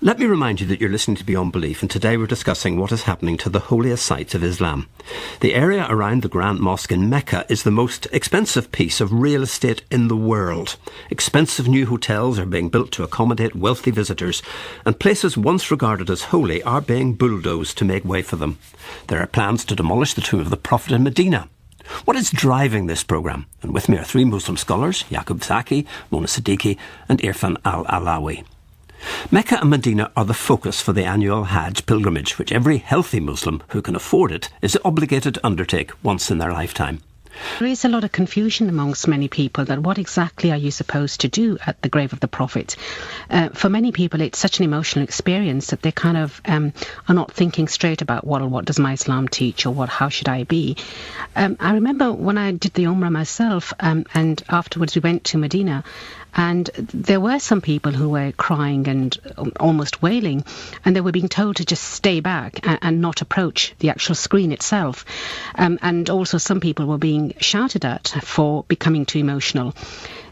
Let me remind you that you're listening to Beyond Belief, and today we're discussing what is happening to the holiest sites of Islam. The area around the Grand Mosque in Mecca is the most expensive piece of real estate in the world. Expensive new hotels are being built to accommodate wealthy visitors, and places once regarded as holy are being bulldozed to make way for them. There are plans to demolish the tomb of the Prophet in Medina. What is driving this programme? And with me are three Muslim scholars, Yaqub Zaki, Mona Siddiqui and Irfan Al-Alawi. Mecca and Medina are the focus for the annual Hajj pilgrimage, which every healthy Muslim who can afford it is obligated to undertake once in their lifetime. There is a lot of confusion amongst many people that what exactly are you supposed to do at the grave of the Prophet? For many people, it's such an emotional experience that they kind of are not thinking straight about, well, what does my Islam teach, or how should I be? I remember when I did the Umrah myself, and afterwards we went to Medina, and there were some people who were crying and almost wailing, and they were being told to just stay back and not approach the actual screen itself. And also some people were being shouted at for becoming too emotional.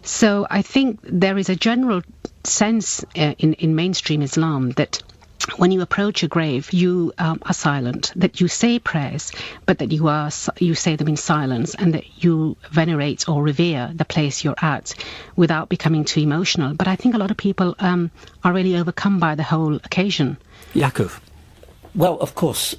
So I think there is a general sense in mainstream Islam that when you approach a grave, you are silent, that you say prayers, but that you say them in silence, and that you venerate or revere the place you're at without becoming too emotional. But I think a lot of people are really overcome by the whole occasion. Yaqub. Well, of course,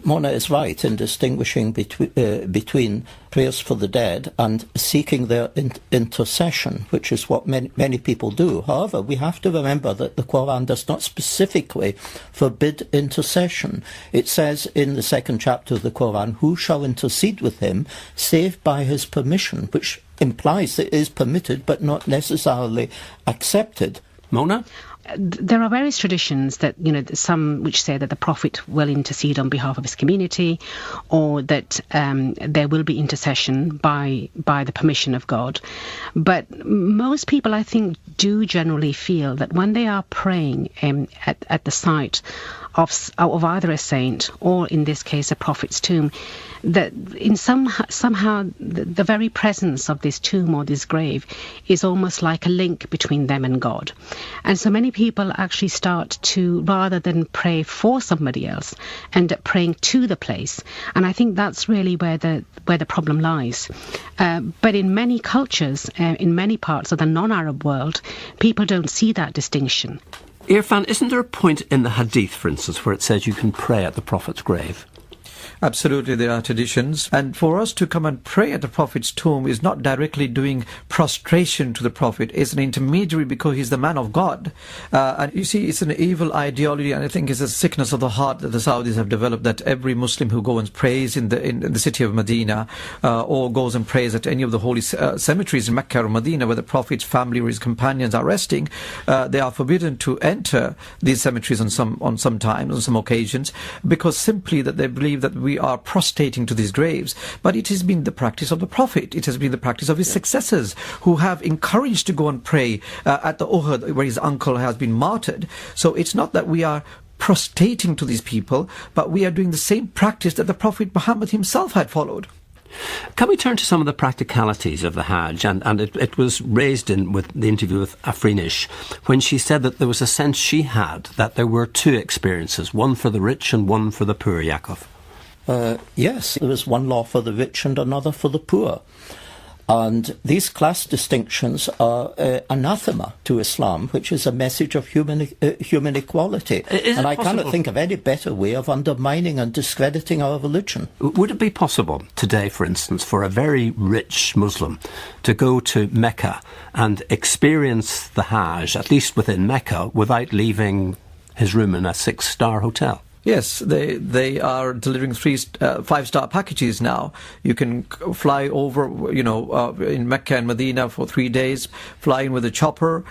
Mona is right in distinguishing between prayers for the dead and seeking their intercession, which is what many people do. However, we have to remember that the Quran does not specifically forbid intercession. It says in the second chapter of the Quran, "Who shall intercede with him, save by his permission," which implies that it is permitted but not necessarily accepted. Mona? There are various traditions that, some which say that the Prophet will intercede on behalf of his community, or that there will be intercession by the permission of God. But most people, I think, do generally feel that when they are praying at the site of either a saint or, in this case, a prophet's tomb, that somehow the very presence of this tomb or this grave is almost like a link between them and God. And so many people actually start to, rather than pray for somebody else, end up praying to the place. And I think that's really where the problem lies. But in many cultures, in many parts of the non-Arab world, people don't see that distinction. Irfan, isn't there a point in the Hadith, for instance, where it says you can pray at the Prophet's grave? Absolutely, there are traditions. And for us to come and pray at the Prophet's tomb is not directly doing prostration to the Prophet. It's an intermediary because he's the man of God. And you see, it's an evil ideology, and I think it's a sickness of the heart that the Saudis have developed, that every Muslim who goes and prays in the city of Medina, or goes and prays at any of the holy cemeteries in Mecca or Medina where the Prophet's family or his companions are resting, they are forbidden to enter these cemeteries on some times, on some occasions, because simply that they believe that we are prostrating to these graves. But it has been the practice of the Prophet. It has been the practice of his successors who have encouraged to go and pray at the Uhud, where his uncle has been martyred. So it's not that we are prostrating to these people, but we are doing the same practice that the Prophet Muhammad himself had followed. Can we turn to some of the practicalities of the Hajj? And it was raised with the interview with Afrinish, when she said that there was a sense she had that there were two experiences, one for the rich and one for the poor, Yaqub. Yes, there is one law for the rich and another for the poor. And these class distinctions are anathema to Islam, which is a message of human equality. And I cannot think of any better way of undermining and discrediting our religion. Would it be possible today, for instance, for a very rich Muslim to go to Mecca and experience the Hajj, at least within Mecca, without leaving his room in a 6-star hotel? Yes, they are delivering 5-star packages now. You can fly over, in Mecca and Medina for 3 days, fly in with a chopper.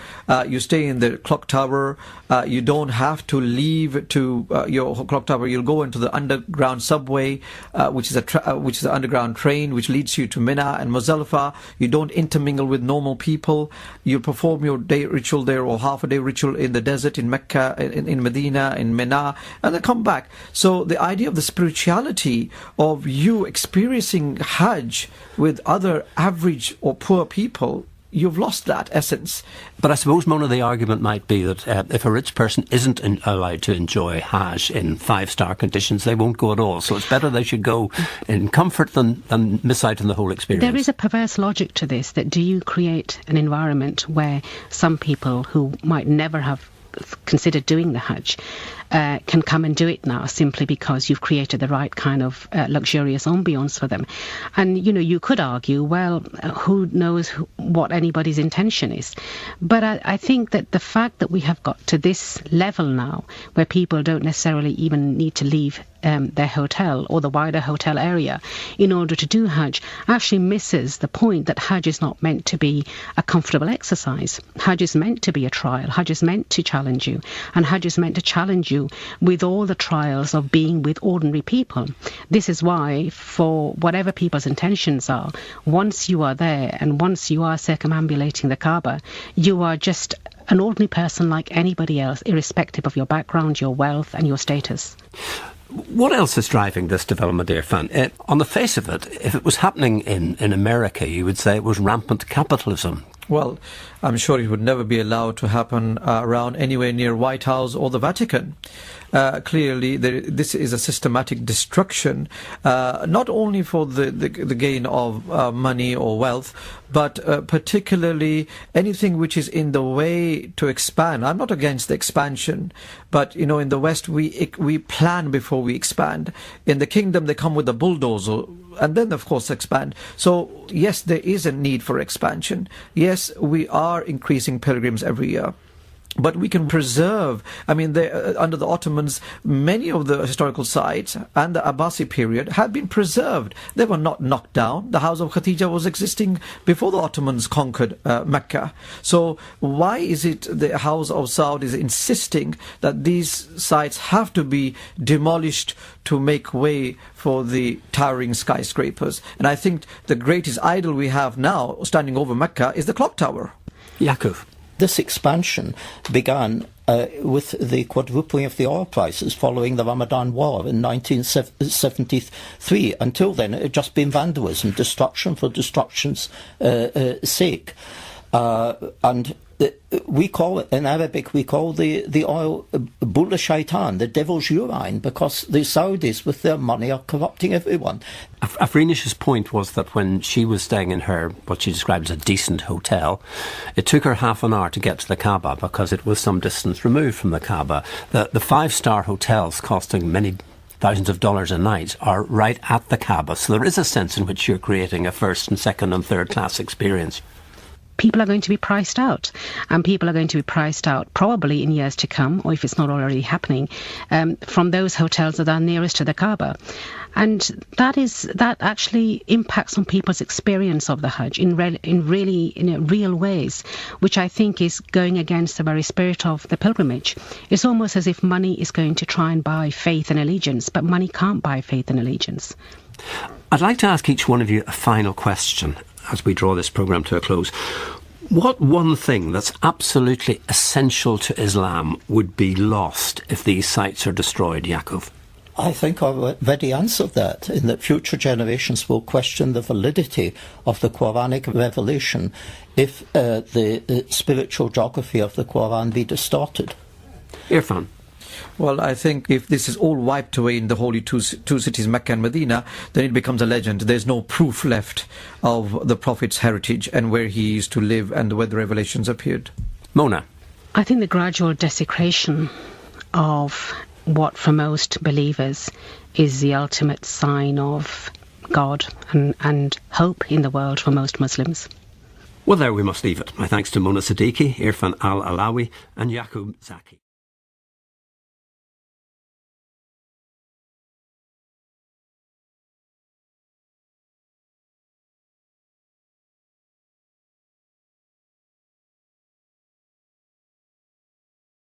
You stay in the clock tower. You don't have to leave to your clock tower. You'll go into the underground subway, which is an underground train, which leads you to Mina and Muzdalifah. You don't intermingle with normal people. You perform your day ritual there, or half a day ritual in the desert, in Mecca, in Medina, in Mina, and then come back. So the idea of the spirituality of you experiencing Hajj with other average or poor people, you've lost that essence. But I suppose, Mona, the argument might be that if a rich person isn't allowed to enjoy Hajj in 5-star conditions, they won't go at all. So it's better they should go in comfort than miss out on the whole experience. There is a perverse logic to this, that do you create an environment where some people who might never have considered doing the Hajj can come and do it now simply because you've created the right kind of luxurious ambience for them. And, you could argue, well, who knows what anybody's intention is. But I think that the fact that we have got to this level now where people don't necessarily even need to leave their hotel or the wider hotel area in order to do Hajj actually misses the point that Hajj is not meant to be a comfortable exercise. Hajj is meant to be a trial. Hajj is meant to challenge you. And Hajj is meant to challenge you with all the trials of being with ordinary people. This is why, for whatever people's intentions are, once you are there and once you are circumambulating the Kaaba, you are just an ordinary person like anybody else, irrespective of your background, your wealth and your status. What else is driving this development, Irfan? On the face of it, if it was happening in America, you would say it was rampant capitalism. Well, I'm sure it would never be allowed to happen around anywhere near White House or the Vatican. Clearly, this is a systematic destruction, not only for the gain of money or wealth, but particularly anything which is in the way to expand. I'm not against the expansion, but in the West we plan before we expand. In the kingdom, they come with a bulldozer and then, of course, expand. So, yes, there is a need for expansion. Yes, we are increasing pilgrims every year. But we can preserve, under the Ottomans, many of the historical sites and the Abbasi period had been preserved. They were not knocked down. The house of Khatija was existing before the Ottomans conquered Mecca. So why is it the house of Saud is insisting that these sites have to be demolished to make way for the towering skyscrapers? And I think the greatest idol we have now standing over Mecca is the clock tower. Yaakov. This expansion began with the quadrupling of the oil prices following the Ramadan War in 1973. Until then, it had just been vandalism, destruction for destruction's sake. And we call it, in Arabic, we call the oil Bula Shaitan, the devil's urine, because the Saudis, with their money, are corrupting everyone. Afrinish's point was that when she was staying in her, what she described as a decent hotel, it took her half an hour to get to the Kaaba because it was some distance removed from the Kaaba. The 5-star hotels costing many thousands of dollars a night are right at the Kaaba. So there is a sense in which you're creating a first and second and third class experience. People are going to be priced out, and people are going to be priced out probably in years to come, or if it's not already happening, from those hotels that are nearest to the Kaaba. And that actually impacts on people's experience of the Hajj in real ways, which I think is going against the very spirit of the pilgrimage. It's almost as if money is going to try and buy faith and allegiance, but money can't buy faith and allegiance. I'd like to ask each one of you a final question as we draw this programme to a close. What one thing that's absolutely essential to Islam would be lost if these sites are destroyed, Yaakov? I think I've already answered that, in that future generations will question the validity of the Quranic revelation if the spiritual geography of the Quran be distorted. Irfan? Well, I think if this is all wiped away in the holy two cities, Mecca and Medina, then it becomes a legend. There's no proof left of the Prophet's heritage and where he used to live and where the revelations appeared. Mona? I think the gradual desecration of what for most believers is the ultimate sign of God and hope in the world for most Muslims. Well, there we must leave it. My thanks to Mona Siddiqui, Irfan Al-Alawi and Yaakov Zaki.